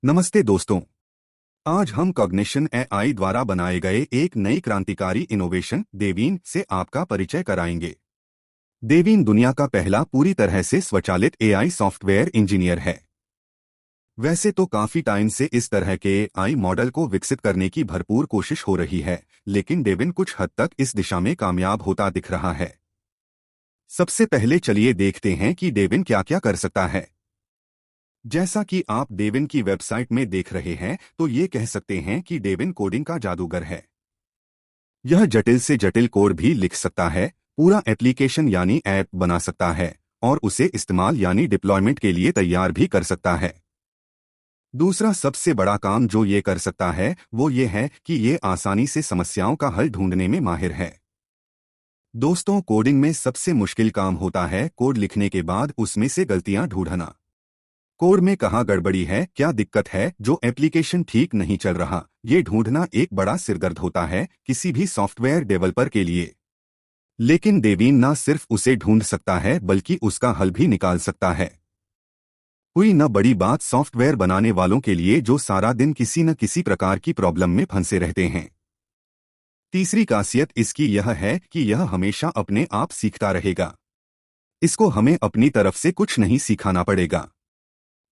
नमस्ते दोस्तों। आज हम कॉग्निशन एआई द्वारा बनाए गए एक नई क्रांतिकारी इनोवेशन देवीन से आपका परिचय कराएंगे। देवीन दुनिया का पहला पूरी तरह से स्वचालित एआई सॉफ्टवेयर इंजीनियर है। वैसे तो काफी टाइम से इस तरह के एआई मॉडल को विकसित करने की भरपूर कोशिश हो रही है, लेकिन देवीन कुछ हद तक इस दिशा में कामयाब होता दिख रहा है। सबसे पहले चलिए देखते हैं कि देवीन क्या क्या कर सकता है। जैसा कि आप देविन की वेबसाइट में देख रहे हैं, तो ये कह सकते हैं कि देविन कोडिंग का जादूगर है। यह जटिल से जटिल कोड भी लिख सकता है, पूरा एप्लीकेशन यानी ऐप बना सकता है और उसे इस्तेमाल यानी डिप्लॉयमेंट के लिए तैयार भी कर सकता है। दूसरा सबसे बड़ा काम जो ये कर सकता है वो ये है कि ये आसानी से समस्याओं का हल ढूंढने में माहिर है। दोस्तों, कोडिंग में सबसे मुश्किल काम होता है कोड लिखने के बाद उसमें से गलतियां ढूंढना। कोड में कहाँ गड़बड़ी है, क्या दिक्कत है, जो एप्लीकेशन ठीक नहीं चल रहा, ये ढूंढना एक बड़ा सिरदर्द होता है किसी भी सॉफ्टवेयर डेवलपर के लिए। लेकिन देवीन ना सिर्फ उसे ढूंढ सकता है बल्कि उसका हल भी निकाल सकता है। हुई न बड़ी बात सॉफ्टवेयर बनाने वालों के लिए जो सारा दिन किसी न किसी प्रकार की प्रॉब्लम में फंसे रहते हैं। तीसरी खासियत इसकी यह है कि यह हमेशा अपने आप सीखता रहेगा। इसको हमें अपनी तरफ से कुछ नहीं सिखाना पड़ेगा।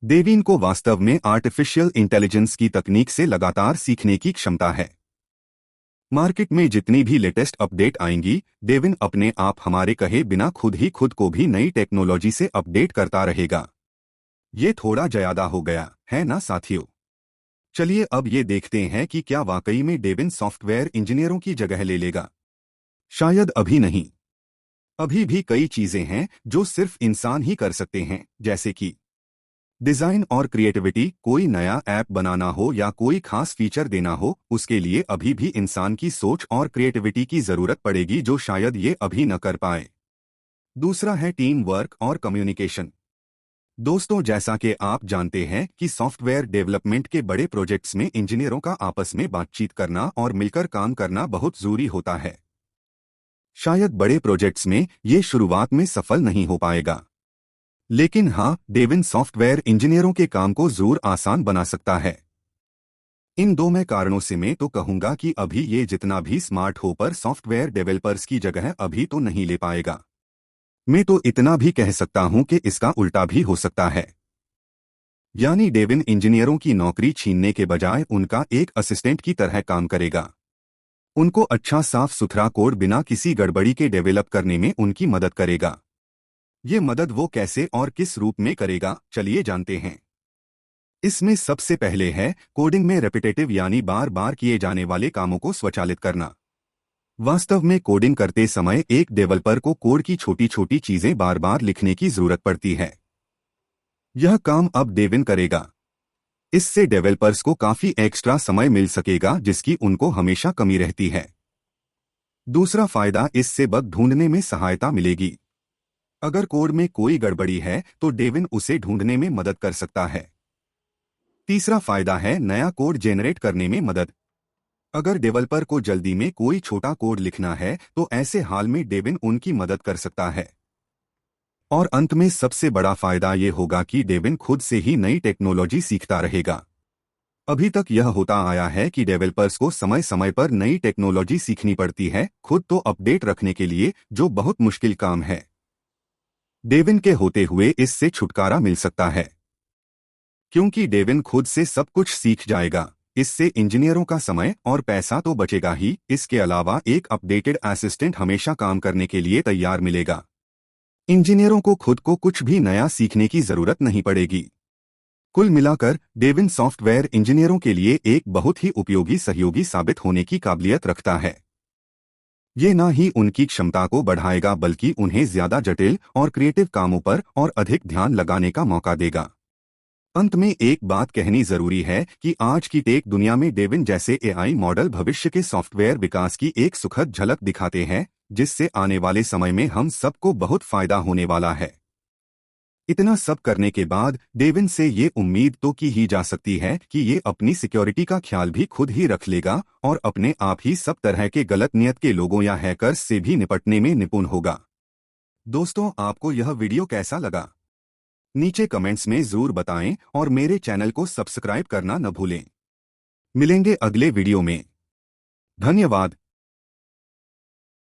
देवीन को वास्तव में आर्टिफिशियल इंटेलिजेंस की तकनीक से लगातार सीखने की क्षमता है। मार्केट में जितनी भी लेटेस्ट अपडेट आएंगी, देविन अपने आप हमारे कहे बिना खुद ही खुद को भी नई टेक्नोलॉजी से अपडेट करता रहेगा। ये थोड़ा ज्यादा हो गया है ना साथियों? चलिए अब ये देखते हैं कि क्या वाकई में देविन सॉफ्टवेयर इंजीनियरों की जगह ले लेगा। शायद अभी नहीं। अभी भी कई चीजें हैं जो सिर्फ इंसान ही कर सकते हैं, जैसे कि डिजाइन और क्रिएटिविटी। कोई नया ऐप बनाना हो या कोई खास फीचर देना हो, उसके लिए अभी भी इंसान की सोच और क्रिएटिविटी की जरूरत पड़ेगी जो शायद ये अभी न कर पाए। दूसरा है टीम वर्क और कम्युनिकेशन। दोस्तों, जैसा कि आप जानते हैं कि सॉफ्टवेयर डेवलपमेंट के बड़े प्रोजेक्ट्स में इंजीनियरों का आपस में बातचीत करना और मिलकर काम करना बहुत जरूरी होता है। शायद बड़े प्रोजेक्ट्स में ये शुरुआत में सफल नहीं हो पाएगा, लेकिन हाँ, देविन सॉफ्टवेयर इंजीनियरों के काम को जरूर आसान बना सकता है। इन दो मैं कारणों से मैं तो कहूंगा कि अभी ये जितना भी स्मार्ट हो पर सॉफ्टवेयर डेवलपर्स की जगह अभी तो नहीं ले पाएगा। मैं तो इतना भी कह सकता हूं कि इसका उल्टा भी हो सकता है, यानी देविन इंजीनियरों की नौकरी छीनने के बजाय उनका एक असिस्टेंट की तरह काम करेगा। उनको अच्छा साफ सुथरा कोड बिना किसी गड़बड़ी के डेवलप करने में उनकी मदद करेगा। ये मदद वो कैसे और किस रूप में करेगा, चलिए जानते हैं। इसमें सबसे पहले है कोडिंग में रेपिटेटिव यानी बार बार किए जाने वाले कामों को स्वचालित करना। वास्तव में कोडिंग करते समय एक डेवलपर को कोड की छोटी छोटी चीजें बार बार लिखने की जरूरत पड़ती है। यह काम अब देविन करेगा। इससे डेवलपर्स को काफी एक्स्ट्रा समय मिल सकेगा जिसकी उनको हमेशा कमी रहती है। दूसरा फायदा, इससे बग ढूंढने में सहायता मिलेगी। अगर कोड में कोई गड़बड़ी है तो देविन उसे ढूंढने में मदद कर सकता है। तीसरा फायदा है नया कोड जेनरेट करने में मदद। अगर डेवलपर को जल्दी में कोई छोटा कोड लिखना है तो ऐसे हाल में देविन उनकी मदद कर सकता है। और अंत में सबसे बड़ा फायदा ये होगा कि देविन खुद से ही नई टेक्नोलॉजी सीखता रहेगा। अभी तक यह होता आया है कि डेवलपर्स को समय समय पर नई टेक्नोलॉजी सीखनी पड़ती है खुद तो अपडेट रखने के लिए, जो बहुत मुश्किल काम है। देविन के होते हुए इससे छुटकारा मिल सकता है, क्योंकि देविन खुद से सब कुछ सीख जाएगा। इससे इंजीनियरों का समय और पैसा तो बचेगा ही, इसके अलावा एक अपडेटेड असिस्टेंट हमेशा काम करने के लिए तैयार मिलेगा। इंजीनियरों को खुद को कुछ भी नया सीखने की जरूरत नहीं पड़ेगी। कुल मिलाकर देविन सॉफ्टवेयर इंजीनियरों के लिए एक बहुत ही उपयोगी सहयोगी साबित होने की काबिलियत रखता है। ये ना ही उनकी क्षमता को बढ़ाएगा बल्कि उन्हें ज्यादा जटिल और क्रिएटिव कामों पर और अधिक ध्यान लगाने का मौका देगा। अंत में एक बात कहनी जरूरी है कि आज की टेक दुनिया में देविन जैसे एआई मॉडल भविष्य के सॉफ्टवेयर विकास की एक सुखद झलक दिखाते हैं, जिससे आने वाले समय में हम सबको बहुत फायदा होने वाला है। इतना सब करने के बाद देविन से ये उम्मीद तो की ही जा सकती है कि ये अपनी सिक्योरिटी का ख्याल भी खुद ही रख लेगा और अपने आप ही सब तरह के गलत नियत के लोगों या हैकर्स से भी निपटने में निपुण होगा। दोस्तों, आपको यह वीडियो कैसा लगा? नीचे कमेंट्स में जरूर बताएं और मेरे चैनल को सब्सक्राइब करना न भूलें। मिलेंगे अगले वीडियो में। धन्यवाद।